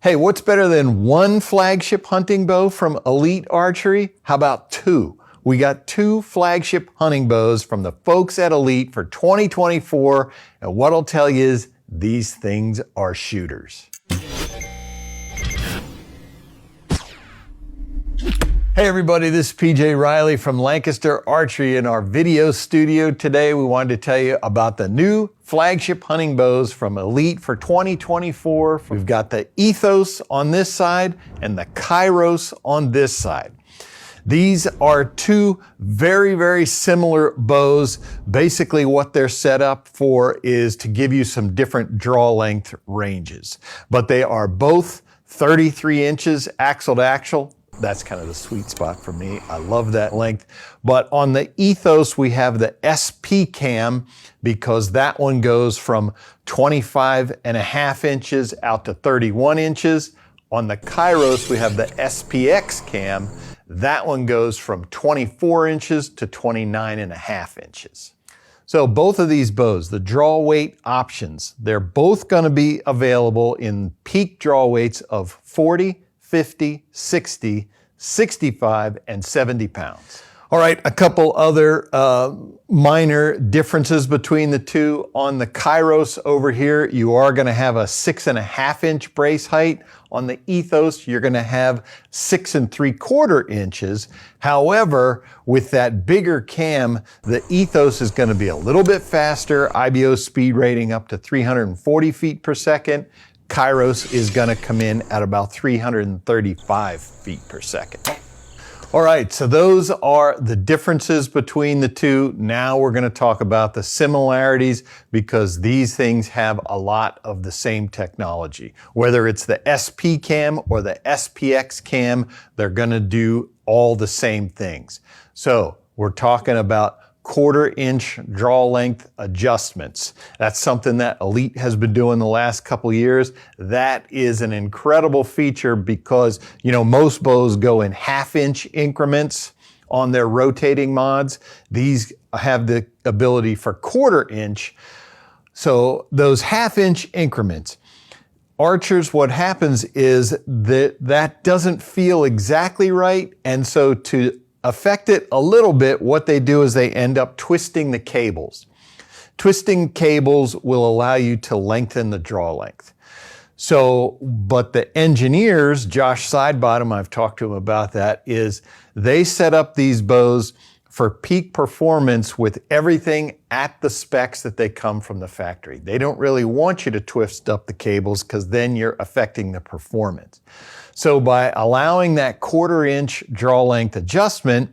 Hey, what's better than one flagship hunting bow from Elite Archery? How about two? We got two flagship hunting bows from the folks at Elite for 2024, and what I'll tell you is these things are shooters. Hey everybody, this is PJ Riley from Lancaster Archery. In our video studio today, we wanted to tell you about the new flagship hunting bows from Elite for 2024. We've got the Ethos on this side and the Kairos on this side. These are two very, very similar bows. Basically what they're set up for is to give you some different draw length ranges. But they are both 33 inches axle to axle. That's kind of the sweet spot for me. I love that length. But on the Ethos, we have the SP cam because that one goes from 25.5 inches out to 31 inches. On the Kairos, we have the SPX cam. That one goes from 24 inches to 29.5 inches. So both of these bows, the draw weight options, they're both going to be available in peak draw weights of 40, 50, 60, 65, and 70 pounds. All right, a couple other minor differences between the two. On the Kairos over here, you are going to have a 6.5 inch brace height. On the Ethos, you're going to have 6 3/4 inches. However, with that bigger cam, the Ethos is going to be a little bit faster, IBO speed rating up to 340 feet per second. Kairos is going to come in at about 335 feet per second. All right, so those are the differences between the two. Now we're going to talk about the similarities because these things have a lot of the same technology. Whether it's the SP cam or the SPX cam, they're going to do all the same things. So we're talking about 1/4 inch draw length adjustments. That's something that Elite has been doing the last couple years. That is an incredible feature because, you know, most bows go in 1/2 inch increments on their rotating mods. These have the ability for 1/4 inch. So those 1/2 inch increments, archers, what happens is that doesn't feel exactly right. And so to affect it a little bit, what they do is they end up twisting the cables. Twisting cables will allow you to lengthen the draw length. So, but the engineers, Josh Sidebottom, I've talked to him about that, is they set up these bows for peak performance with everything at the specs that they come from the factory. They don't really want you to twist up the cables because then you're affecting the performance. So by allowing that 1/4 inch draw length adjustment,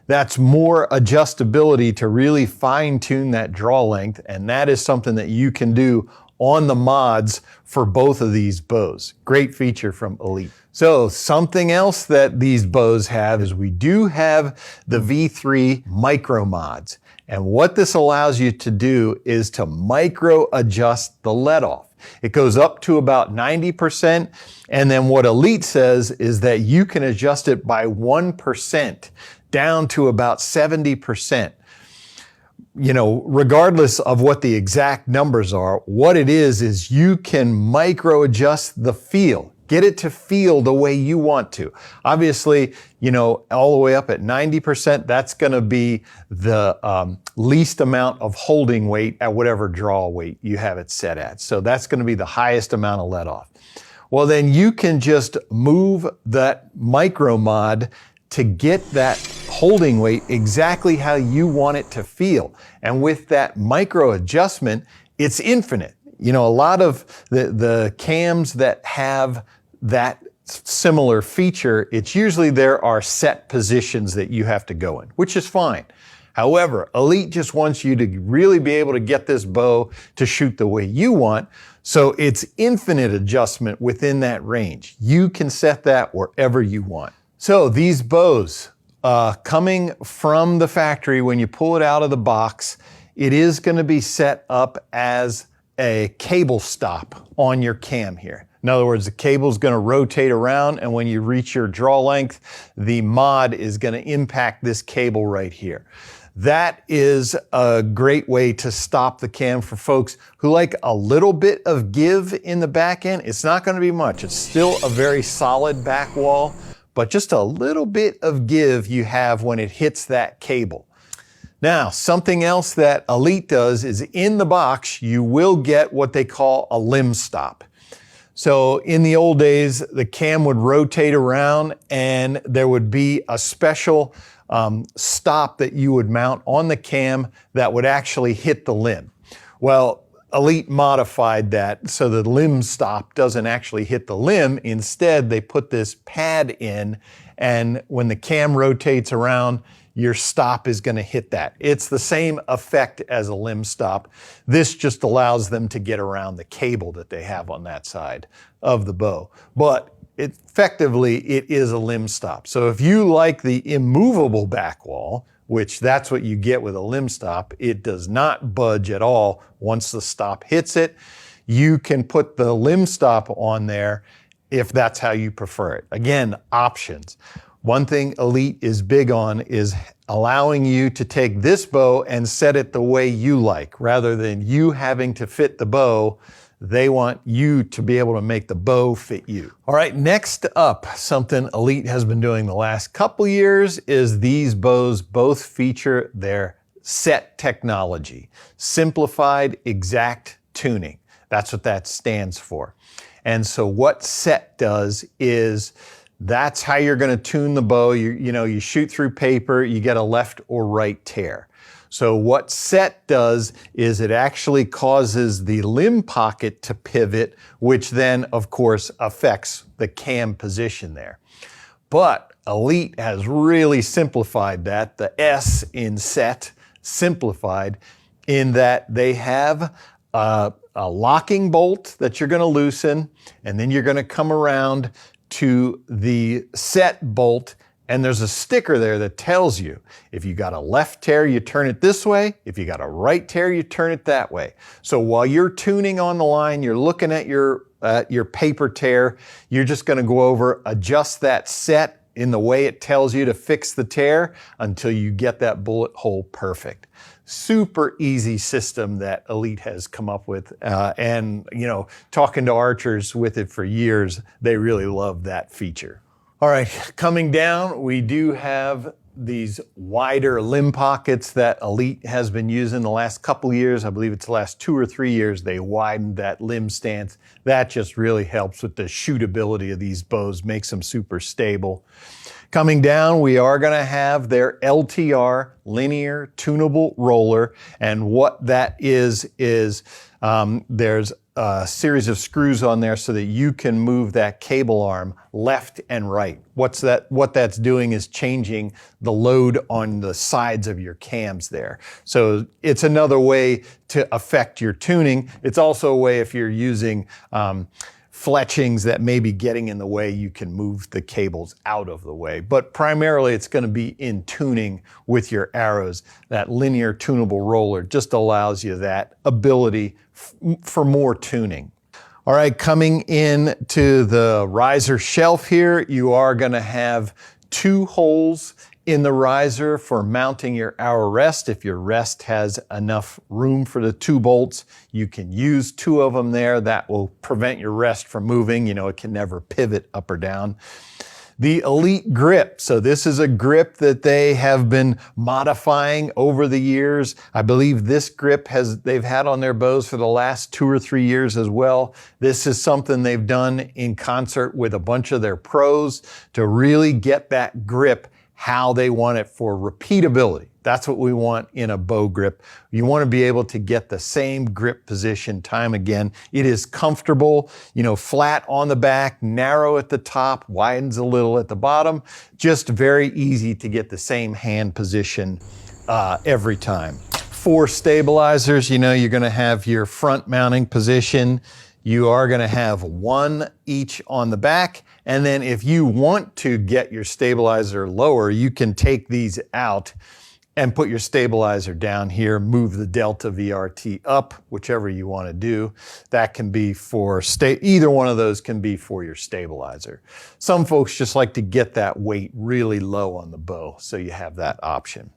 that's more adjustability to really fine tune that draw length. And that is something that you can do on the mods for both of these bows. Great feature from Elite. So something else that these bows have is we do have the V3 micro mods. And what this allows you to do is to micro adjust the let off. It goes up to about 90%. And then what Elite says is that you can adjust it by 1% down to about 70%. You know, regardless of what the exact numbers are, what it is you can micro adjust the feel. Get it to feel the way you want to. Obviously, you know, all the way up at 90%, that's going to be the least amount of holding weight at whatever draw weight you have it set at. So that's going to be the highest amount of let off. Well, then you can just move that micro mod to get that holding weight exactly how you want it to feel. And with that micro adjustment, it's infinite. You know, a lot of the cams that have that similar feature, it's usually there are set positions that you have to go in, which is fine. However, Elite just wants you to really be able to get this bow to shoot the way you want. So it's infinite adjustment within that range. You can set that wherever you want. So these bows, coming from the factory, when you pull it out of the box, it is going to be set up as a cable stop on your cam here. In other words, the cable is going to rotate around, and when you reach your draw length, the mod is going to impact this cable right here. That is a great way to stop the cam for folks who like a little bit of give in the back end. It's not going to be much. It's still a very solid back wall, but just a little bit of give you have when it hits that cable. Now, something else that Elite does is in the box, you will get what they call a limb stop. So in the old days, the cam would rotate around and there would be a special stop that you would mount on the cam that would actually hit the limb. Well, Elite modified that so the limb stop doesn't actually hit the limb. Instead, they put this pad in, and when the cam rotates around, your stop is going to hit that. It's the same effect as a limb stop. This just allows them to get around the cable that they have on that side of the bow. But effectively, it is a limb stop. So if you like the immovable back wall, which that's what you get with a limb stop, it does not budge at all once the stop hits it. You can put the limb stop on there if that's how you prefer it. Again, options. One thing Elite is big on is allowing you to take this bow and set it the way you like. Rather than you having to fit the bow, they want you to be able to make the bow fit you. All right, next up, something Elite has been doing the last couple years is these bows both feature their set technology, simplified exact tuning. That's what that stands for. And so what set does is that's how you're going to tune the bow. You shoot through paper, you get a left or right tear. So what set does is it actually causes the limb pocket to pivot, which then, of course, affects the cam position there. But Elite has really simplified that. The S in set, simplified, in that they have a locking bolt that you're going to loosen, and then you're going to come around to the set bolt, and there's a sticker there that tells you if you got a left tear, you turn it this way. If you got a right tear, you turn it that way. So while you're tuning on the line, you're looking at your paper tear, you're just going to go over, adjust that set in the way it tells you to fix the tear until you get that bullet hole perfect. Super easy system that Elite has come up with, and talking to archers with it for years, they really love that feature. All right, coming down, we do have these wider limb pockets that Elite has been using the last couple years. I believe it's the last 2 or 3 years they widened that limb stance. That just really helps with the shootability of these bows, makes them super stable. Coming down, we are going to have their LTR, linear tunable roller, and what that is there's a series of screws on there so that you can move that cable arm left and right. What that's doing is changing the load on the sides of your cams there. So it's another way to affect your tuning. It's also a way, if you're using fletchings that may be getting in the way, you can move the cables out of the way. But primarily it's going to be in tuning with your arrows. That linear tunable roller just allows you that ability for more tuning. All right, coming in to the riser shelf here, you are going to have 2 holes in the riser for mounting your arrow rest. If your rest has enough room for the 2 bolts, you can use 2 of them there. That will prevent your rest from moving. It can never pivot up or down. The Elite grip. So this is a grip that they have been modifying over the years. I believe this grip they've had on their bows for the last 2 or 3 years as well. This is something they've done in concert with a bunch of their pros to really get that grip how they want it for repeatability. That's what we want in a bow grip. You want to be able to get the same grip position time again. It is comfortable, flat on the back, narrow at the top, widens a little at the bottom. Just very easy to get the same hand position every time. 4 stabilizers, you're going to have your front mounting position. You are going to have 1 each on the back. And then if you want to get your stabilizer lower, you can take these out and put your stabilizer down here, move the Delta VRT up, whichever you want to do. That can be for, either one of those can be for your stabilizer. Some folks just like to get that weight really low on the bow, so you have that option.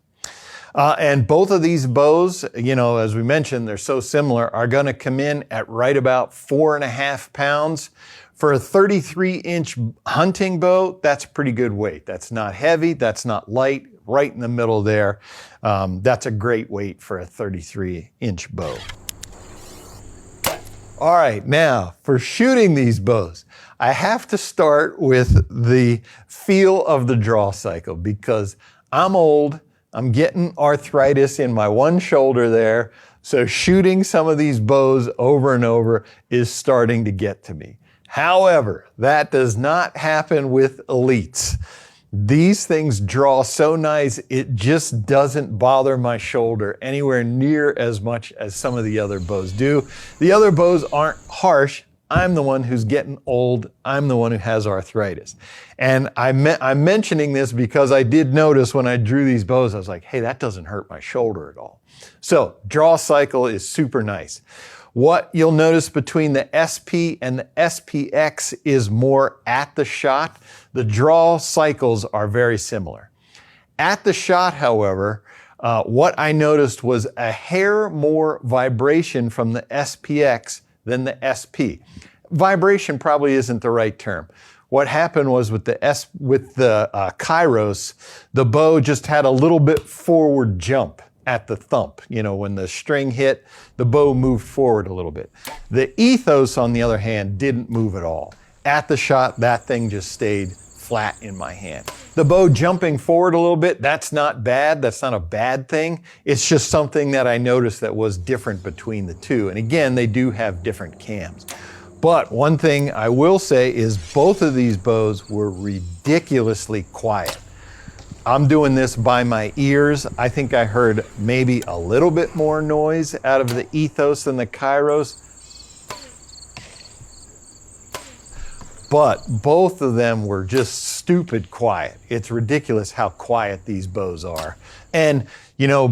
And both of these bows, as we mentioned, they're so similar, are gonna come in at right about 4.5 pounds. For a 33-inch hunting bow, that's a pretty good weight. That's not heavy, that's not light, right in the middle there. That's a great weight for a 33-inch bow. All right, now for shooting these bows, I have to start with the feel of the draw cycle because I'm old, I'm getting arthritis in my one shoulder there, so shooting some of these bows over and over is starting to get to me. However, that does not happen with Elites. These things draw so nice, it just doesn't bother my shoulder anywhere near as much as some of the other bows do. The other bows aren't harsh. I'm the one who's getting old. I'm the one who has arthritis. And I'm mentioning this because I did notice when I drew these bows, I was like, hey, that doesn't hurt my shoulder at all. So draw cycle is super nice. What you'll notice between the SP and the SPX is more at the shot. The draw cycles are very similar. At the shot, however, what I noticed was a hair more vibration from the SPX than the SP. Vibration probably isn't the right term. What happened was with the Kairos, the bow just had a little bit forward jump at the thump. When the string hit, the bow moved forward a little bit. The Ethos, on the other hand, didn't move at all. At the shot, that thing just stayed flat in my hand. The bow jumping forward a little bit, that's not bad. That's not a bad thing. It's just something that I noticed that was different between the two. And again, they do have different cams. But one thing I will say is both of these bows were ridiculously quiet. I'm doing this by my ears. I think I heard maybe a little bit more noise out of the Ethos than the Kairos. But both of them were just stupid quiet. It's ridiculous how quiet these bows are. And,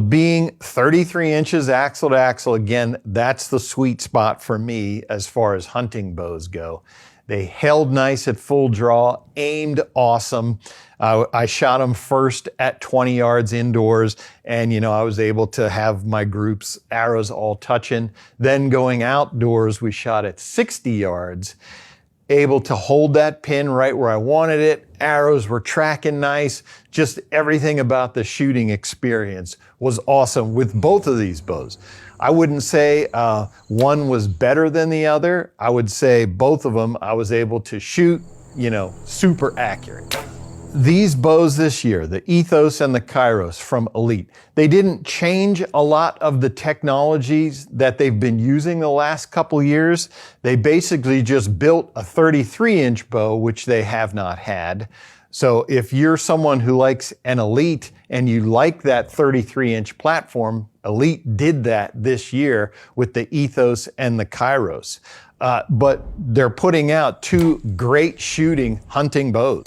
being 33 inches axle to axle, again, that's the sweet spot for me as far as hunting bows go. They held nice at full draw, aimed awesome. I shot them first at 20 yards indoors, and I was able to have my group's arrows all touching. Then going outdoors, we shot at 60 yards, able to hold that pin right where I wanted it. Arrows were tracking nice. Just everything about the shooting experience was awesome with both of these bows. I wouldn't say one was better than the other. I would say both of them I was able to shoot, super accurate. These bows this year, the Ethos and the Kairos from Elite, they didn't change a lot of the technologies that they've been using the last couple years. They basically just built a 33-inch bow, which they have not had. So if you're someone who likes an Elite and you like that 33-inch platform, Elite did that this year with the Ethos and the Kairos. But they're putting out two great shooting hunting bows.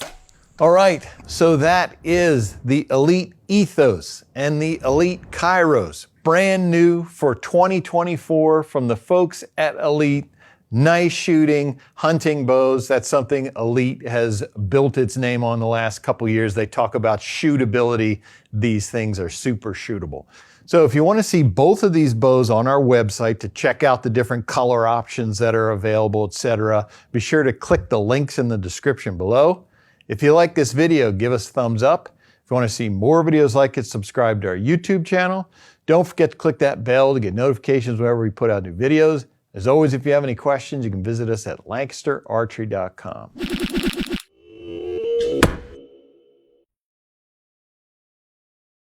All right, so that is the Elite Ethos and the Elite Kairos, brand new for 2024 from the folks at Elite. Nice shooting, hunting bows. That's something Elite has built its name on the last couple years. They talk about shootability. These things are super shootable. So if you want to see both of these bows on our website to check out the different color options that are available, etc., be sure to click the links in the description below. If you like this video, give us a thumbs up. If you want to see more videos like it, subscribe to our YouTube channel. Don't forget to click that bell to get notifications whenever we put out new videos. As always, if you have any questions, you can visit us at LancasterArchery.com.